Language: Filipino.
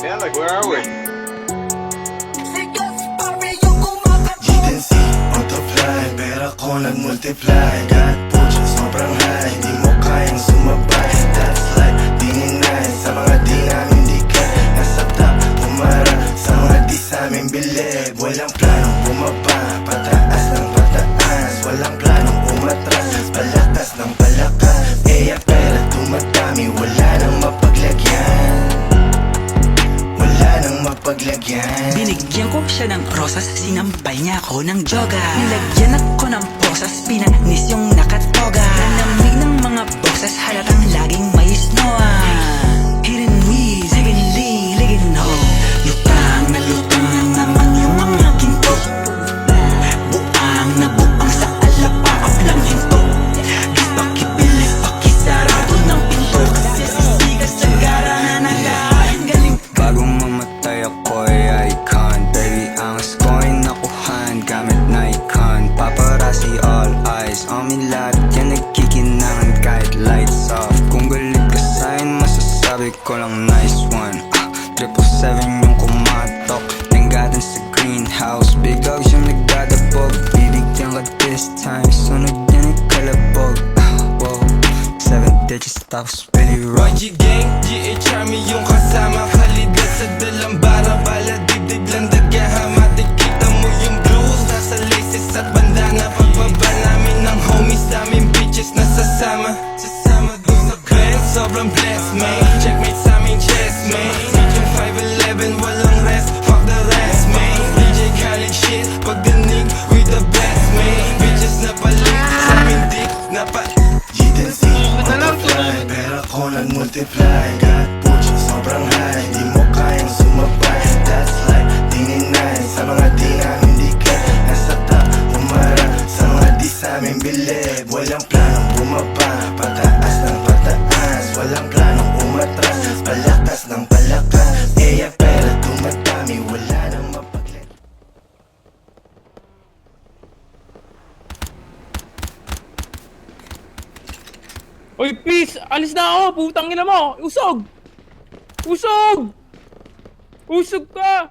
Yeah, like where are we? GNC, multiply, pera ko nag-multiply. God push, sobrang high, di mo kayang sumabay. That's life, di ninay, sa mga di namin dikit. Nasa top, umara, sa mga di sa aming bilib. Walang planong bumaba, pataas ng pataas. Walang planong umatras, palakas ng palakas. Eya pera tumatami, wala nang mapaglagyan. Wala nang mapaglagyan. Binigyan ko siya ng rosas, sinampay niya ako ng joga. Nilagyan ako ng posas, pinanis yung nakatoga. Nalamig ng mga boses, halatang laging may snowa. Hidden weeds, heavenly, ligin ho. Lutang na naman yung mga ginto. Buang na buang sa alapaap lang hinto. Pakipilis, pakisarado ng pinto. Kasi sisigas sa gara na nalain galing. Bagong mamatay ako'y icon. Baby, angas ko'y nakuhan gamit Nikon. Paparazzi, all eyes on me. Lahat yan nagkikinangan kahit lights off. Kung galit ka sa'kin, masasabi ko lang nice one. 777 yung kumatok. Nanggatan sa greenhouse. Big dogs yung nagdadabog. Bibigyan ka this time, sunod yan ay kalabog. Wow, 7 digits tapos really rock. YG Gang, GH Army yung kasama. Kaligat sa dalambara, bala dibdib lang dagaha. Matikita mo yung blues, nasa laces at bandana. Pagbaba namin ng homies, daming bitches nasasama. Sasama doon sa band, sobrang blessed man. Checkmate sa aming chest man. Medium 5'11", walang rest, fuck the rest man. DJ Khaled shit, pagdinig with the best man. Bitches na palit sa aming dick, GNC, multiply, pera ko nag-multiply. God push, sobrang high, di mo kayang sumabay. That's life, di ninay, sa mga di namin dikit. Nasa top, umara, sa mga di sa aming bilib. Walang planong bumaba, pataas ng pataas. Walang planong umatras, palakas ng palakas. Eya pera tumatami, wala nang mapaglag. Oy, peace! Alis na ako! Putang ina mo! Usog! Usog! Usog ka!